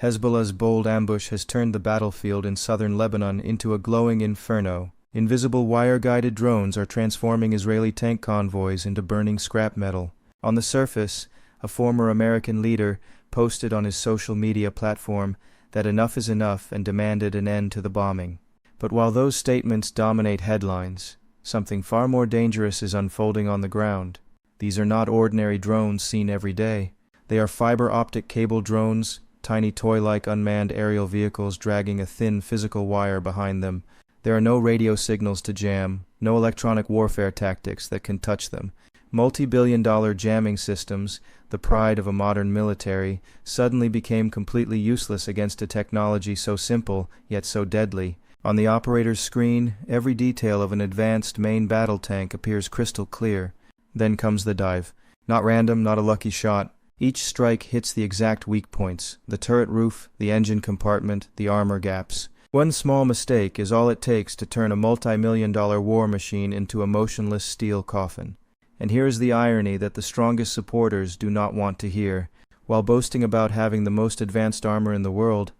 Hezbollah's bold ambush has turned the battlefield in southern Lebanon into a glowing inferno. Invisible wire-guided drones are transforming Israeli tank convoys into burning scrap metal. On the surface, a former American leader posted on his social media platform that enough is enough and demanded an end to the bombing. But while those statements dominate headlines, something far more dangerous is unfolding on the ground. These are not ordinary drones seen every day. They are fiber optic cable drones, tiny toy-like unmanned aerial vehicles dragging a thin physical wire behind them. There are no radio signals to jam, no electronic warfare tactics that can touch them. Multi-billion-dollar jamming systems, the pride of a modern military, suddenly became completely useless against a technology so simple, yet so deadly. On the operator's screen, every detail of an advanced main battle tank appears crystal clear. Then comes the dive. Not random, not a lucky shot. Each strike hits the exact weak points: the turret roof, the engine compartment, the armor gaps. One small mistake is all it takes to turn a multi-million-dollar war machine into a motionless steel coffin. And here is the irony that the strongest supporters do not want to hear. While boasting about having the most advanced armor in the world,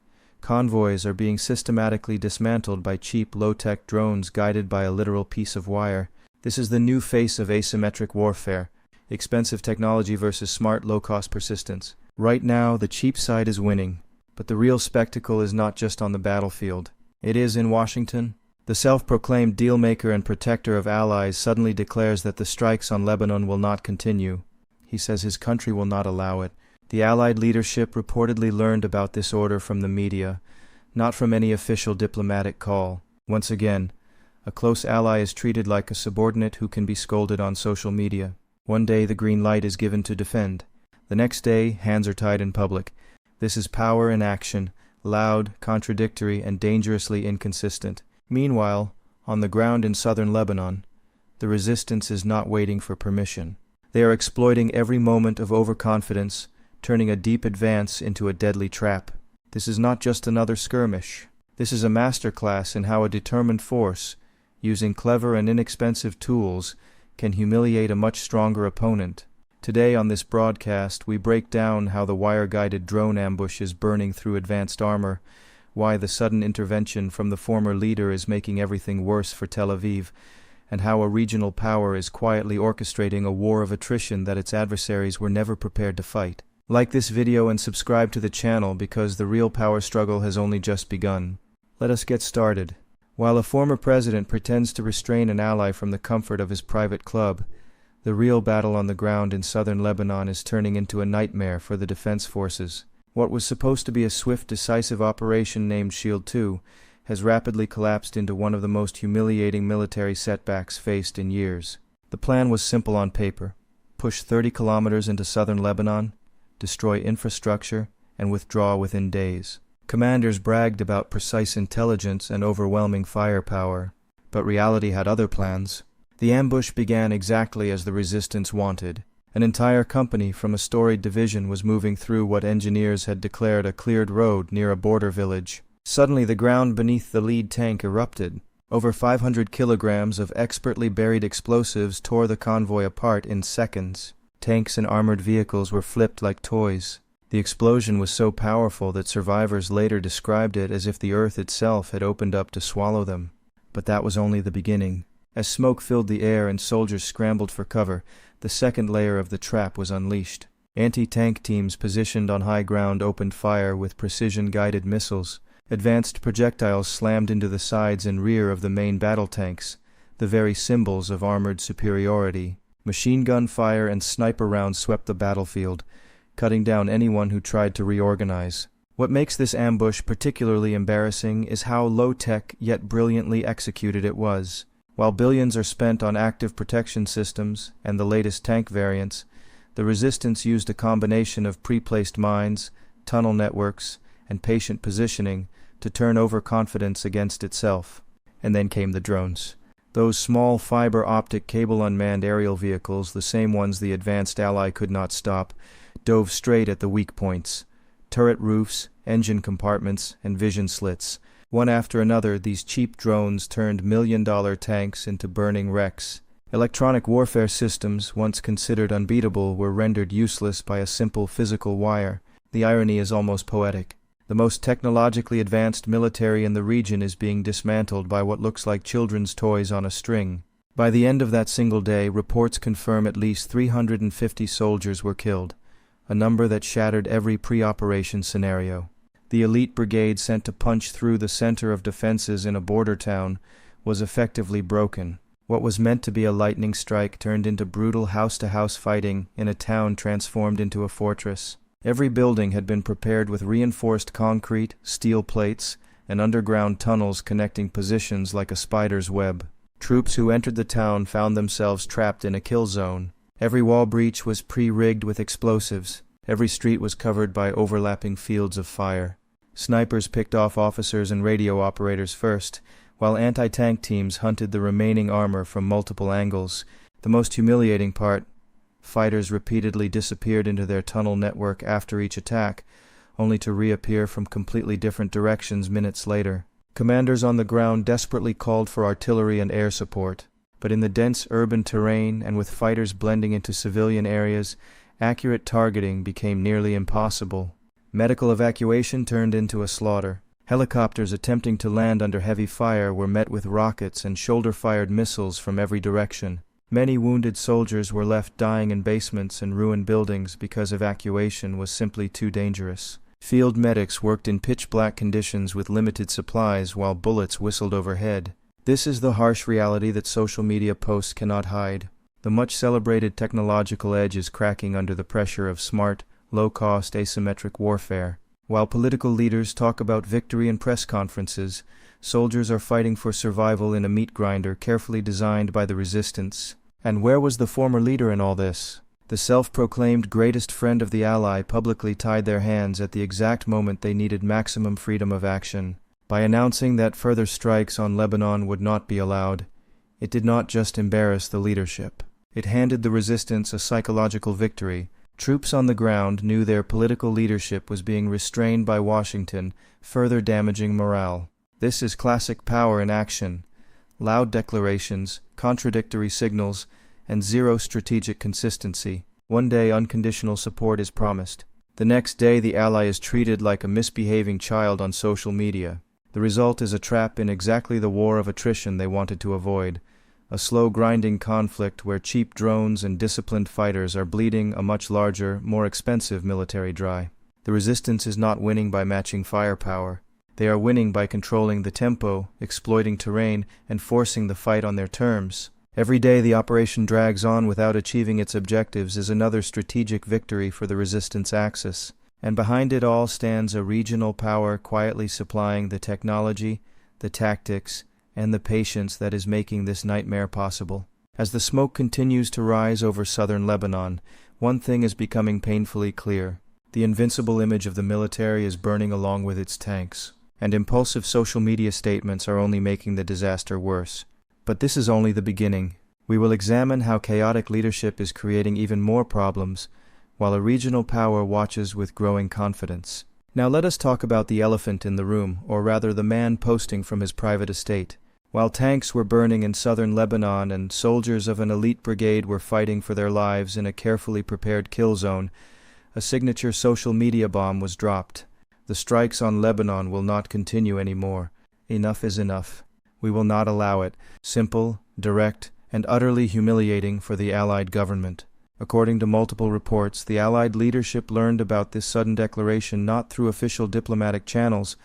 convoys are being systematically dismantled by cheap, low-tech drones guided by a literal piece of wire. This is the new face of asymmetric warfare: expensive technology versus smart, low-cost persistence. Right now, the cheap side is winning. But the real spectacle is not just on the battlefield. It is in Washington. The self-proclaimed deal-maker and protector of allies suddenly declares that the strikes on Lebanon will not continue. He says his country will not allow it. The Allied leadership reportedly learned about this order from the media, not from any official diplomatic call. Once again, a close ally is treated like a subordinate who can be scolded on social media. One day the green light is given to defend. The next day, hands are tied in public. This is power in action, loud, contradictory, and dangerously inconsistent. Meanwhile, on the ground in southern Lebanon, the resistance is not waiting for permission. They are exploiting every moment of overconfidence, turning a deep advance into a deadly trap. This is not just another skirmish. This is a masterclass in how a determined force, using clever and inexpensive tools, can humiliate a much stronger opponent. Today on this broadcast, we break down how the wire-guided drone ambush is burning through advanced armor, why the sudden intervention from the former leader is making everything worse for Tel Aviv, and how a regional power is quietly orchestrating a war of attrition that its adversaries were never prepared to fight. Like this video and subscribe to the channel because the real power struggle has only just begun. Let us get started. While a former president pretends to restrain an ally from the comfort of his private club, the real battle on the ground in southern Lebanon is turning into a nightmare for the defense forces. What was supposed to be a swift, decisive operation named Shield 2 has rapidly collapsed into one of the most humiliating military setbacks faced in years. The plan was simple on paper: push 30 kilometers into southern Lebanon, destroy infrastructure, and withdraw within days. Commanders bragged about precise intelligence and overwhelming firepower, but reality had other plans. The ambush began exactly as the resistance wanted. An entire company from a storied division was moving through what engineers had declared a cleared road near a border village. Suddenly the ground beneath the lead tank erupted. Over 500 kilograms of expertly buried explosives tore the convoy apart in seconds. Tanks and armored vehicles were flipped like toys. The explosion was so powerful that survivors later described it as if the earth itself had opened up to swallow them. But that was only the beginning. As smoke filled the air and soldiers scrambled for cover, the second layer of the trap was unleashed. Anti-tank teams positioned on high ground opened fire with precision-guided missiles. Advanced projectiles slammed into the sides and rear of the main battle tanks, the very symbols of armored superiority. Machine gun fire and sniper rounds swept the battlefield, cutting down anyone who tried to reorganize. What makes this ambush particularly embarrassing is how low-tech yet brilliantly executed it was. While billions are spent on active protection systems and the latest tank variants, the resistance used a combination of pre-placed mines, tunnel networks, and patient positioning to turn overconfidence against itself. And then came the drones. Those small fiber-optic cable unmanned aerial vehicles, the same ones the advanced ally could not stop, dove straight at the weak points: turret roofs, engine compartments, and vision slits. One after another, these cheap drones turned million-dollar tanks into burning wrecks. Electronic warfare systems, once considered unbeatable, were rendered useless by a simple physical wire. The irony is almost poetic. The most technologically advanced military in the region is being dismantled by what looks like children's toys on a string. By the end of that single day, reports confirm at least 350 soldiers were killed, a number that shattered every pre-operation scenario. The elite brigade sent to punch through the center of defenses in a border town was effectively broken. What was meant to be a lightning strike turned into brutal house-to-house fighting in a town transformed into a fortress. Every building had been prepared with reinforced concrete, steel plates, and underground tunnels connecting positions like a spider's web. Troops who entered the town found themselves trapped in a kill zone. Every wall breach was pre-rigged with explosives. Every street was covered by overlapping fields of fire. Snipers picked off officers and radio operators first, while anti-tank teams hunted the remaining armor from multiple angles. The most humiliating part: fighters repeatedly disappeared into their tunnel network after each attack, only to reappear from completely different directions minutes later. Commanders on the ground desperately called for artillery and air support, but in the dense urban terrain and with fighters blending into civilian areas, accurate targeting became nearly impossible. Medical evacuation turned into a slaughter. Helicopters attempting to land under heavy fire were met with rockets and shoulder-fired missiles from every direction. Many wounded soldiers were left dying in basements and ruined buildings because evacuation was simply too dangerous. Field medics worked in pitch-black conditions with limited supplies while bullets whistled overhead. This is the harsh reality that social media posts cannot hide. The much-celebrated technological edge is cracking under the pressure of smart, low-cost asymmetric warfare. While political leaders talk about victory in press conferences, soldiers are fighting for survival in a meat grinder carefully designed by the resistance. And where was the former leader in all this? The self-proclaimed greatest friend of the ally publicly tied their hands at the exact moment they needed maximum freedom of action. By announcing that further strikes on Lebanon would not be allowed, it did not just embarrass the leadership. It handed the resistance a psychological victory. Troops on the ground knew their political leadership was being restrained by Washington, further damaging morale. This is classic power in action. Loud declarations, contradictory signals, and zero strategic consistency. One day unconditional support is promised. The next day the ally is treated like a misbehaving child on social media. The result is a trap in exactly the war of attrition they wanted to avoid. A slow grinding conflict where cheap drones and disciplined fighters are bleeding a much larger, more expensive military dry. The resistance is not winning by matching firepower. They are winning by controlling the tempo, exploiting terrain, and forcing the fight on their terms. Every day the operation drags on without achieving its objectives is another strategic victory for the resistance axis. And behind it all stands a regional power quietly supplying the technology, the tactics, and the patience that is making this nightmare possible. As the smoke continues to rise over southern Lebanon, one thing is becoming painfully clear. The invincible image of the military is burning along with its tanks. And impulsive social media statements are only making the disaster worse. But this is only the beginning. We will examine how chaotic leadership is creating even more problems, while a regional power watches with growing confidence. Now let us talk about the elephant in the room, or rather the man posting from his private estate. While tanks were burning in southern Lebanon and soldiers of an elite brigade were fighting for their lives in a carefully prepared kill zone, a signature social media bomb was dropped. The strikes on Lebanon will not continue anymore. Enough is enough. We will not allow it. Simple, direct, and utterly humiliating for the Allied government. According to multiple reports, the Allied leadership learned about this sudden declaration not through official diplomatic channels,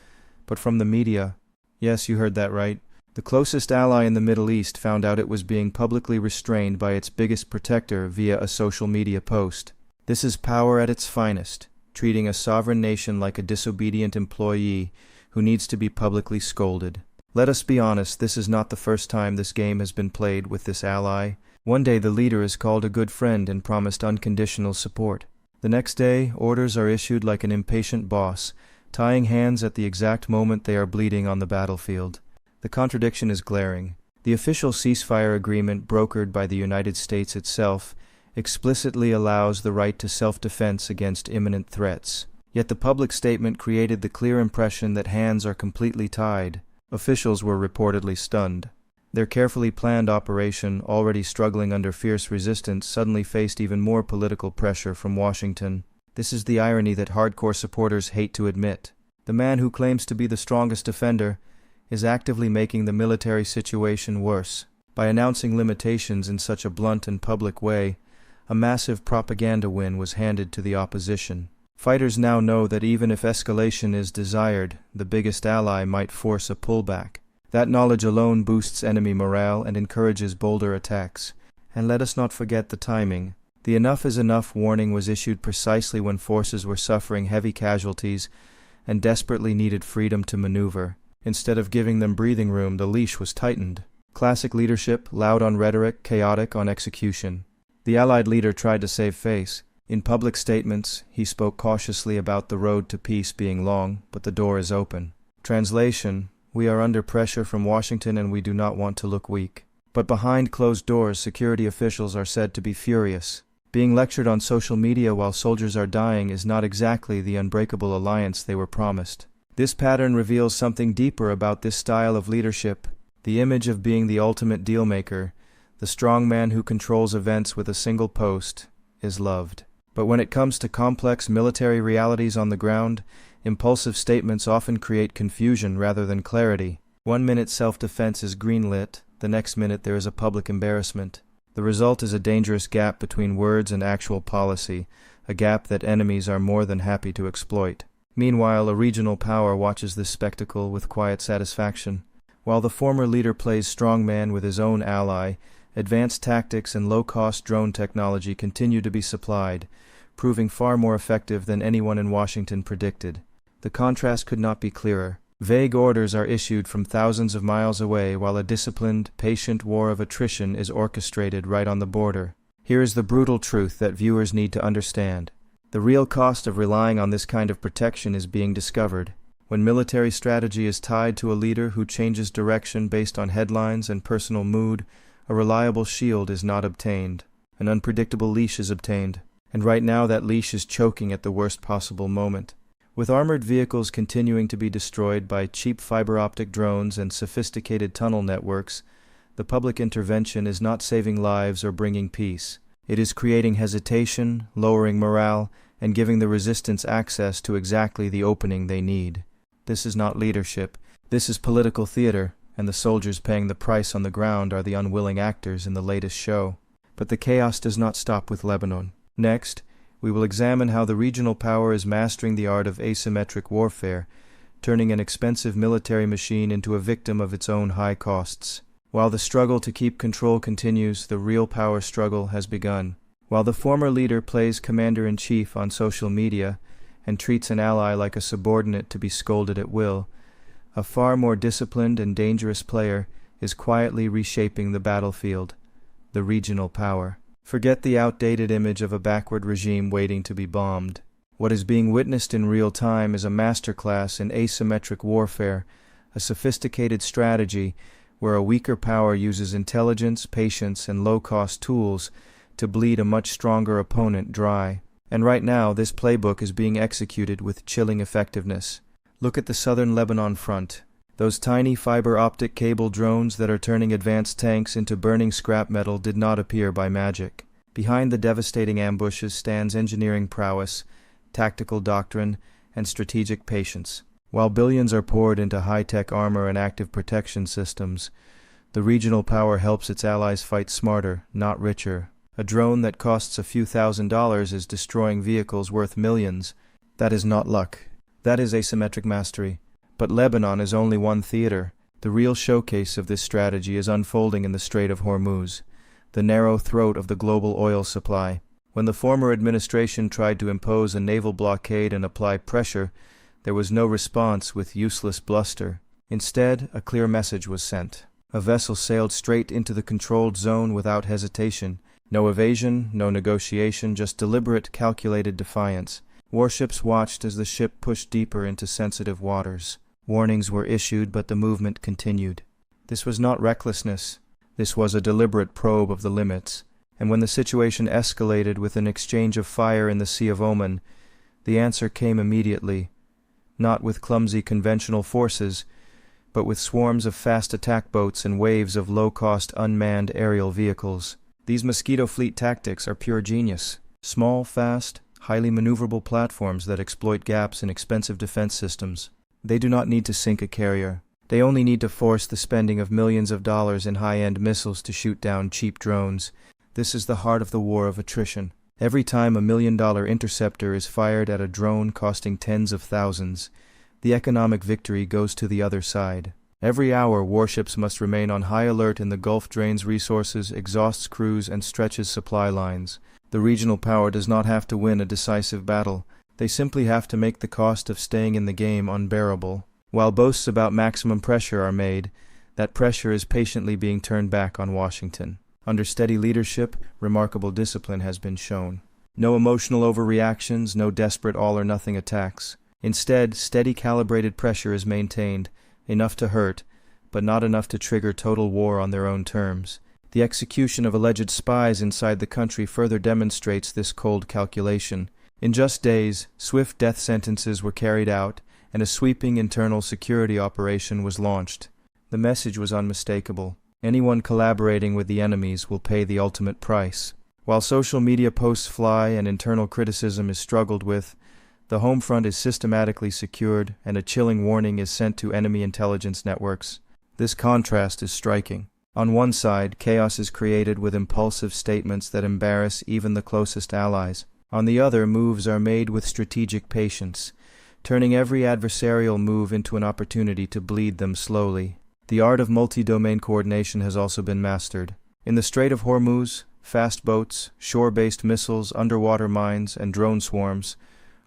but from the media. Yes, you heard that right. The closest ally in the Middle East found out it was being publicly restrained by its biggest protector via a social media post. This is power at its finest, treating a sovereign nation like a disobedient employee who needs to be publicly scolded. Let us be honest, this is not the first time this game has been played with this ally. One day the leader is called a good friend and promised unconditional support. The next day, orders are issued like an impatient boss, tying hands at the exact moment they are bleeding on the battlefield. The contradiction is glaring. The official ceasefire agreement brokered by the United States itself explicitly allows the right to self-defense against imminent threats. Yet the public statement created the clear impression that hands are completely tied. Officials were reportedly stunned. Their carefully planned operation, already struggling under fierce resistance, suddenly faced even more political pressure from Washington. This is the irony that hardcore supporters hate to admit. The man who claims to be the strongest defender is actively making the military situation worse. By announcing limitations in such a blunt and public way, a massive propaganda win was handed to the opposition. Fighters now know that even if escalation is desired, the biggest ally might force a pullback. That knowledge alone boosts enemy morale and encourages bolder attacks. And let us not forget the timing. The enough is enough warning was issued precisely when forces were suffering heavy casualties and desperately needed freedom to maneuver. Instead of giving them breathing room, the leash was tightened. Classic leadership, loud on rhetoric, chaotic on execution. The Allied leader tried to save face. In public statements, he spoke cautiously about the road to peace being long, but the door is open. Translation: we are under pressure from Washington and we do not want to look weak. But behind closed doors, security officials are said to be furious. Being lectured on social media while soldiers are dying is not exactly the unbreakable alliance they were promised. This pattern reveals something deeper about this style of leadership. The image of being the ultimate dealmaker, the strong man who controls events with a single post, is loved. But when it comes to complex military realities on the ground, impulsive statements often create confusion rather than clarity. 1 minute self-defense is greenlit, the next minute there is a public embarrassment. The result is a dangerous gap between words and actual policy, a gap that enemies are more than happy to exploit. Meanwhile, a regional power watches this spectacle with quiet satisfaction. While the former leader plays strongman with his own ally, advanced tactics and low-cost drone technology continue to be supplied, proving far more effective than anyone in Washington predicted. The contrast could not be clearer. Vague orders are issued from thousands of miles away while a disciplined, patient war of attrition is orchestrated right on the border. Here is the brutal truth that viewers need to understand. The real cost of relying on this kind of protection is being discovered. When military strategy is tied to a leader who changes direction based on headlines and personal mood, a reliable shield is not obtained. An unpredictable leash is obtained. And right now that leash is choking at the worst possible moment. With armored vehicles continuing to be destroyed by cheap fiber optic drones and sophisticated tunnel networks, the public intervention is not saving lives or bringing peace. It is creating hesitation, lowering morale, and giving the resistance access to exactly the opening they need. This is not leadership. This is political theater, and the soldiers paying the price on the ground are the unwilling actors in the latest show. But the chaos does not stop with Lebanon. Next, we will examine how the regional power is mastering the art of asymmetric warfare, turning an expensive military machine into a victim of its own high costs. While the struggle to keep control continues, the real power struggle has begun. While the former leader plays commander-in-chief on social media and treats an ally like a subordinate to be scolded at will, a far more disciplined and dangerous player is quietly reshaping the battlefield, the regional power. Forget the outdated image of a backward regime waiting to be bombed. What is being witnessed in real time is a masterclass in asymmetric warfare, a sophisticated strategy where a weaker power uses intelligence, patience, and low-cost tools to bleed a much stronger opponent dry. And right now, this playbook is being executed with chilling effectiveness. Look at the southern Lebanon front. Those tiny fiber optic cable drones that are turning advanced tanks into burning scrap metal did not appear by magic. Behind the devastating ambushes stands engineering prowess, tactical doctrine, and strategic patience. While billions are poured into high-tech armor and active protection systems, the regional power helps its allies fight smarter, not richer. A drone that costs a few $1,000s is destroying vehicles worth millions. That is not luck. That is asymmetric mastery. But Lebanon is only one theater. The real showcase of this strategy is unfolding in the Strait of Hormuz, the narrow throat of the global oil supply. When the former administration tried to impose a naval blockade and apply pressure, there was no response with useless bluster. Instead, a clear message was sent. A vessel sailed straight into the controlled zone without hesitation. No evasion, no negotiation, just deliberate, calculated defiance. Warships watched as the ship pushed deeper into sensitive waters. Warnings were issued, but the movement continued. This was not recklessness. This was a deliberate probe of the limits. And when the situation escalated with an exchange of fire in the Sea of Oman, the answer came immediately. Not with clumsy conventional forces, but with swarms of fast attack boats and waves of low-cost unmanned aerial vehicles. These Mosquito Fleet tactics are pure genius. Small, fast, highly maneuverable platforms that exploit gaps in expensive defense systems. They do not need to sink a carrier. They only need to force the spending of millions of dollars in high-end missiles to shoot down cheap drones. This is the heart of the war of attrition. Every time a $1 million interceptor is fired at a drone costing tens of thousands, the economic victory goes to the other side. Every hour, warships must remain on high alert in the Gulf drains resources, exhausts crews, and stretches supply lines. The regional power does not have to win a decisive battle. They simply have to make the cost of staying in the game unbearable. While boasts about maximum pressure are made, that pressure is patiently being turned back on Washington. Under steady leadership, remarkable discipline has been shown. No emotional overreactions, no desperate all-or-nothing attacks. Instead, steady calibrated pressure is maintained, enough to hurt, but not enough to trigger total war on their own terms. The execution of alleged spies inside the country further demonstrates this cold calculation. In just days, swift death sentences were carried out, and a sweeping internal security operation was launched. The message was unmistakable. Anyone collaborating with the enemies will pay the ultimate price. While social media posts fly and internal criticism is struggled with, the home front is systematically secured and a chilling warning is sent to enemy intelligence networks. This contrast is striking. On one side, chaos is created with impulsive statements that embarrass even the closest allies. On the other, moves are made with strategic patience, turning every adversarial move into an opportunity to bleed them slowly. The art of multi-domain coordination has also been mastered. In the Strait of Hormuz, fast boats, shore-based missiles, underwater mines, and drone swarms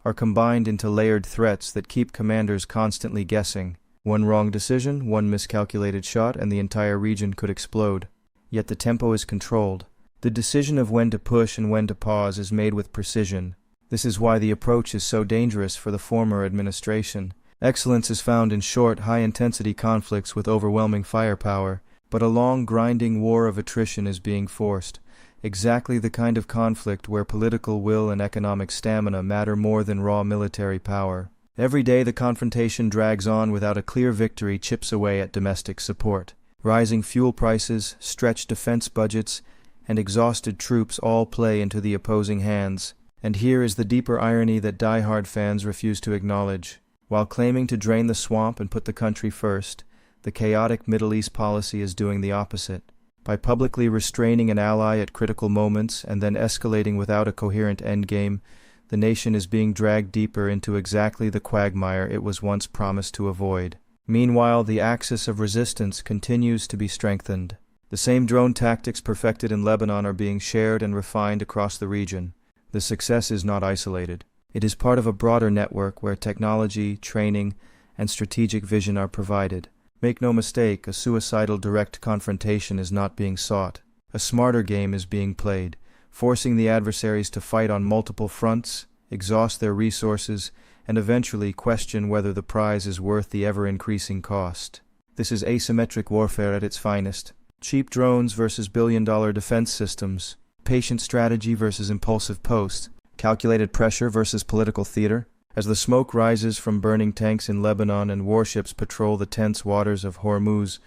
are combined into layered threats that keep commanders constantly guessing. One wrong decision, one miscalculated shot, and the entire region could explode. Yet the tempo is controlled. The decision of when to push and when to pause is made with precision. This is why the approach is so dangerous for the former administration. Excellence is found in short, high-intensity conflicts with overwhelming firepower, but a long, grinding war of attrition is being forced. Exactly the kind of conflict where political will and economic stamina matter more than raw military power. Every day the confrontation drags on without a clear victory chips away at domestic support. Rising fuel prices, stretched defense budgets, and exhausted troops all play into the opposing hands. And here is the deeper irony that die-hard fans refuse to acknowledge. While claiming to drain the swamp and put the country first, the chaotic Middle East policy is doing the opposite. By publicly restraining an ally at critical moments and then escalating without a coherent endgame, the nation is being dragged deeper into exactly the quagmire it was once promised to avoid. Meanwhile, the axis of resistance continues to be strengthened. The same drone tactics perfected in Lebanon are being shared and refined across the region. The success is not isolated. It is part of a broader network where technology, training, and strategic vision are provided. Make no mistake, a suicidal direct confrontation is not being sought. A smarter game is being played, forcing the adversaries to fight on multiple fronts, exhaust their resources, and eventually question whether the prize is worth the ever-increasing cost. This is asymmetric warfare at its finest. Cheap drones versus billion-dollar defense systems. Patient strategy versus impulsive posts. Calculated pressure versus political theater. As the smoke rises from burning tanks in Lebanon and warships patrol the tense waters of Hormuz,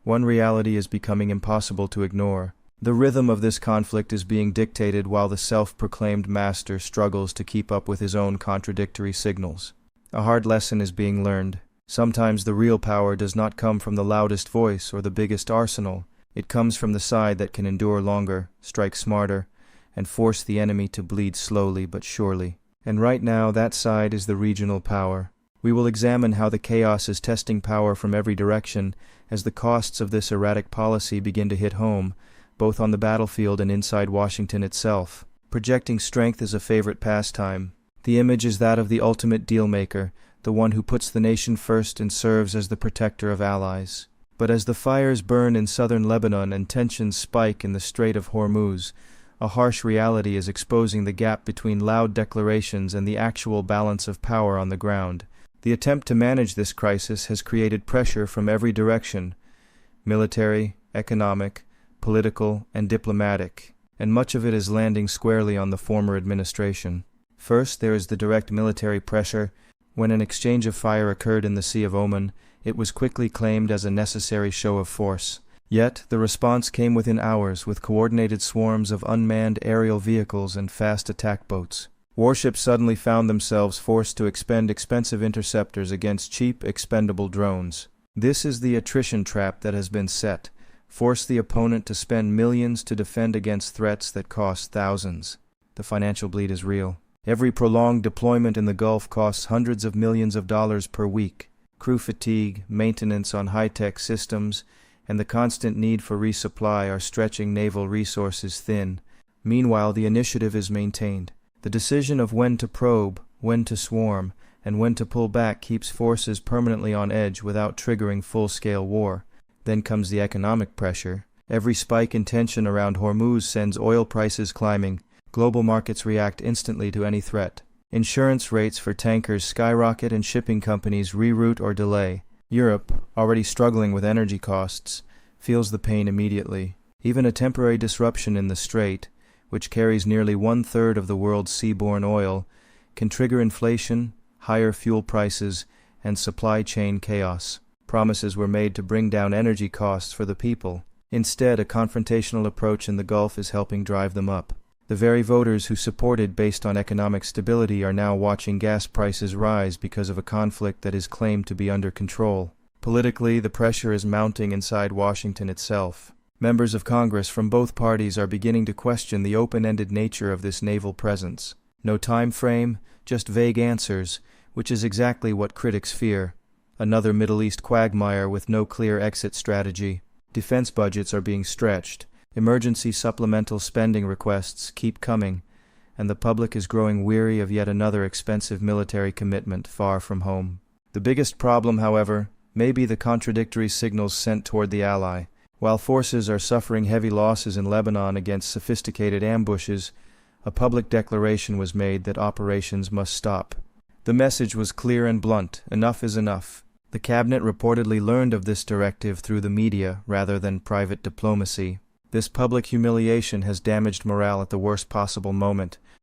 one reality is becoming impossible to ignore. The rhythm of this conflict is being dictated while the self-proclaimed master struggles to keep up with his own contradictory signals. A hard lesson is being learned. Sometimes the real power does not come from the loudest voice or the biggest arsenal. It comes from the side that can endure longer, strike smarter, and force the enemy to bleed slowly but surely. And right now, that side is the regional power. We will examine how the chaos is testing power from every direction as the costs of this erratic policy begin to hit home, both on the battlefield and inside Washington itself. Projecting strength is a favorite pastime. The image is that of the ultimate dealmaker, the one who puts the nation first and serves as the protector of allies. But as the fires burn in southern Lebanon and tensions spike in the Strait of Hormuz, a harsh reality is exposing the gap between loud declarations and the actual balance of power on the ground. The attempt to manage this crisis has created pressure from every direction: military, economic, political, and diplomatic, and much of it is landing squarely on the former administration. First, there is the direct military pressure. When an exchange of fire occurred in the Sea of Oman, it was quickly claimed as a necessary show of force. Yet, the response came within hours with coordinated swarms of unmanned aerial vehicles and fast attack boats. Warships suddenly found themselves forced to expend expensive interceptors against cheap, expendable drones. This is the attrition trap that has been set. Force the opponent to spend millions to defend against threats that cost thousands. The financial bleed is real. Every prolonged deployment in the Gulf costs hundreds of millions of dollars per week. Crew fatigue, maintenance on high-tech systems, and the constant need for resupply are stretching naval resources thin. Meanwhile, the initiative is maintained. The decision of when to probe, when to swarm, and when to pull back keeps forces permanently on edge without triggering full-scale war. Then comes the economic pressure. Every spike in tension around Hormuz sends oil prices climbing. Global markets react instantly to any threat. Insurance rates for tankers skyrocket and shipping companies reroute or delay. Europe, already struggling with energy costs, feels the pain immediately. Even a temporary disruption in the Strait, which carries nearly 1/3 of the world's seaborne oil, can trigger inflation, higher fuel prices, and supply chain chaos. Promises were made to bring down energy costs for the people. Instead, a confrontational approach in the Gulf is helping drive them up. The very voters who supported based on economic stability are now watching gas prices rise because of a conflict that is claimed to be under control. Politically, the pressure is mounting inside Washington itself. Members of Congress from both parties are beginning to question the open-ended nature of this naval presence. No time frame, just vague answers, which is exactly what critics fear. Another Middle East quagmire with no clear exit strategy. Defense budgets are being stretched. Emergency supplemental spending requests keep coming, and the public is growing weary of yet another expensive military commitment far from home. The biggest problem, however, may be the contradictory signals sent toward the ally. While forces are suffering heavy losses in Lebanon against sophisticated ambushes, a public declaration was made that operations must stop. The message was clear and blunt: enough is enough. The cabinet reportedly learned of this directive through the media rather than private diplomacy. This public humiliation has damaged morale at the worst possible moment,